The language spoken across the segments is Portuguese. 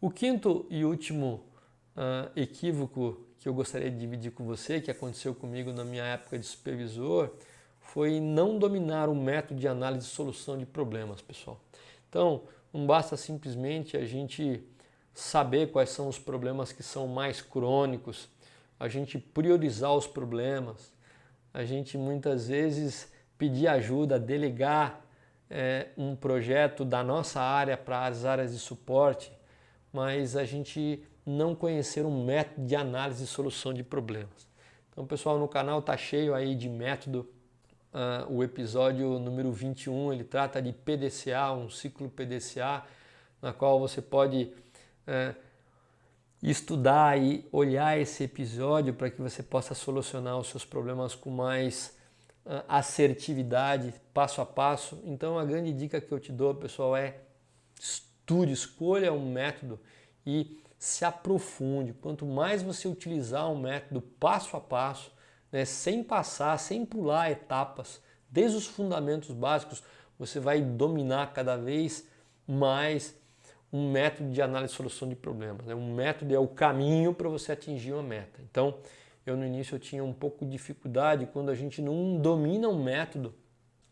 O quinto e último equívoco que eu gostaria de dividir com você, que aconteceu comigo na minha época de supervisor, foi não dominar o método de análise e solução de problemas, pessoal. Então, não basta simplesmente a gente saber quais são os problemas que são mais crônicos, a gente priorizar os problemas, a gente muitas vezes pedir ajuda, delegar um projeto da nossa área para as áreas de suporte, mas a gente não conhecer um método de análise e solução de problemas. Então, pessoal, no canal tá cheio aí de método. O episódio número 21, ele trata de PDCA, um ciclo PDCA, na qual você pode estudar e olhar esse episódio para que você possa solucionar os seus problemas com mais assertividade, passo a passo. Então, a grande dica que eu te dou, pessoal, é estude, escolha um método e se aprofunde. Quanto mais você utilizar um método passo a passo, sem passar, sem pular etapas, desde os fundamentos básicos, você vai dominar cada vez mais um método de análise e solução de problemas. Um método é o caminho para você atingir uma meta. Então, eu no início eu tinha um pouco de dificuldade. Quando a gente não domina um método,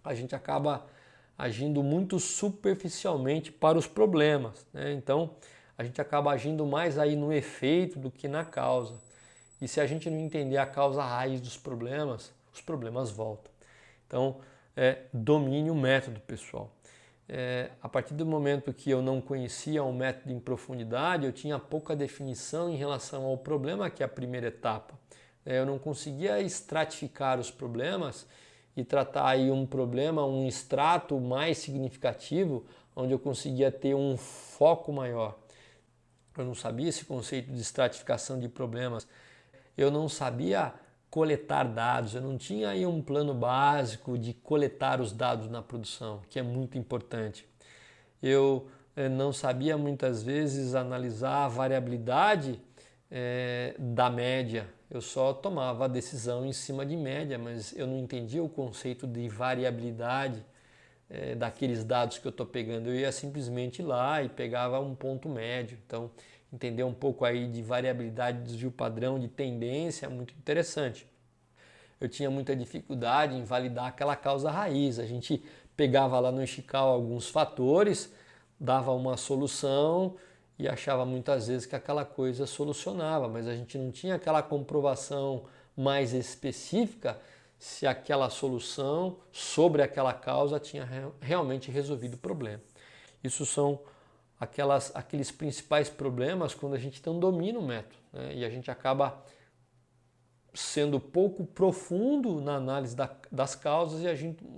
a gente acaba agindo muito superficialmente para os problemas. Então, a gente acaba agindo mais aí no efeito do que na causa. E se a gente não entender a causa raiz dos problemas, os problemas voltam. Então, domine o método, pessoal. A partir do momento que eu não conhecia o método em profundidade, eu tinha pouca definição em relação ao problema, que é a primeira etapa. Eu não conseguia estratificar os problemas e tratar aí um problema, um extrato mais significativo, onde eu conseguia ter um foco maior. Eu não sabia esse conceito de estratificação de problemas. Eu não sabia coletar dados, eu não tinha aí um plano básico de coletar os dados na produção, que é muito importante. Eu não sabia muitas vezes analisar a variabilidade da média, eu só tomava a decisão em cima de média, mas eu não entendia o conceito de variabilidade daqueles dados que eu estou pegando. Eu ia simplesmente lá e pegava um ponto médio. Então, entender um pouco aí de variabilidade, desvio padrão, de tendência é muito interessante. Eu tinha muita dificuldade em validar aquela causa raiz. A gente pegava lá no Ishikawa alguns fatores, dava uma solução e achava muitas vezes que aquela coisa solucionava, mas a gente não tinha aquela comprovação mais específica se aquela solução sobre aquela causa tinha realmente resolvido o problema. Isso são aqueles principais problemas quando a gente não domina o método, e a gente acaba sendo pouco profundo na análise das causas e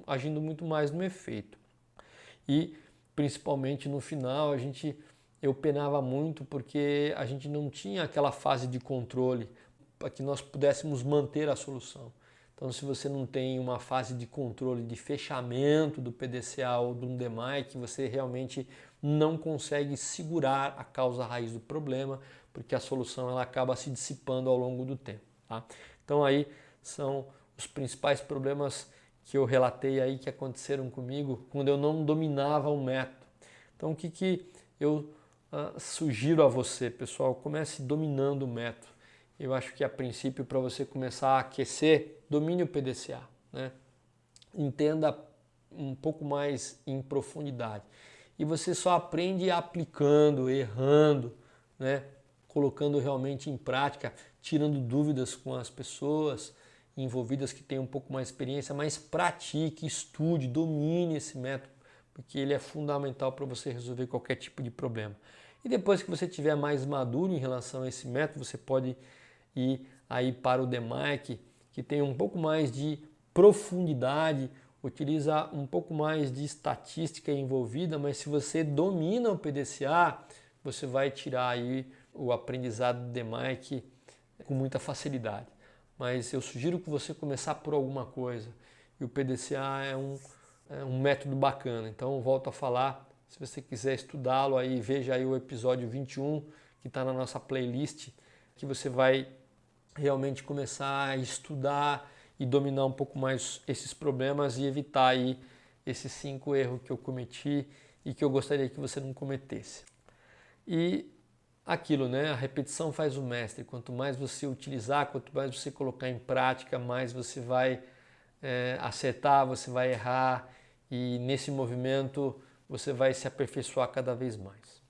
agindo muito mais no efeito. E principalmente no final eu penava muito porque a gente não tinha aquela fase de controle para que nós pudéssemos manter a solução. Então, se você não tem uma fase de controle de fechamento do PDCA ou do DMAIC, você realmente não consegue segurar a causa raiz do problema, porque a solução ela acaba se dissipando ao longo do tempo. Tá? Então, aí são os principais problemas que eu relatei aí que aconteceram comigo quando eu não dominava o método. Então, o que eu sugiro a você, pessoal? Comece dominando o método. Eu acho que a princípio, para você começar a aquecer, domine o PDCA. Entenda um pouco mais em profundidade. E você só aprende aplicando, errando, colocando realmente em prática, tirando dúvidas com as pessoas envolvidas que têm um pouco mais de experiência, mas pratique, estude, domine esse método, porque ele é fundamental para você resolver qualquer tipo de problema. E depois que você estiver mais maduro em relação a esse método, você pode ir aí para o DMAIC, que tem um pouco mais de profundidade, utiliza um pouco mais de estatística envolvida, mas se você domina o PDCA, você vai tirar aí o aprendizado do DMAIC com muita facilidade. Mas eu sugiro que você começar por alguma coisa, e o PDCA é um método bacana. Então, volto a falar, se você quiser estudá-lo aí, veja aí o episódio 21, que está na nossa playlist, que você vai realmente começar a estudar e dominar um pouco mais esses problemas e evitar aí esses 5 erros que eu cometi e que eu gostaria que você não cometesse. E aquilo, né? A repetição faz o mestre. Quanto mais você utilizar, quanto mais você colocar em prática, mais você vai acertar, você vai errar e nesse movimento você vai se aperfeiçoar cada vez mais.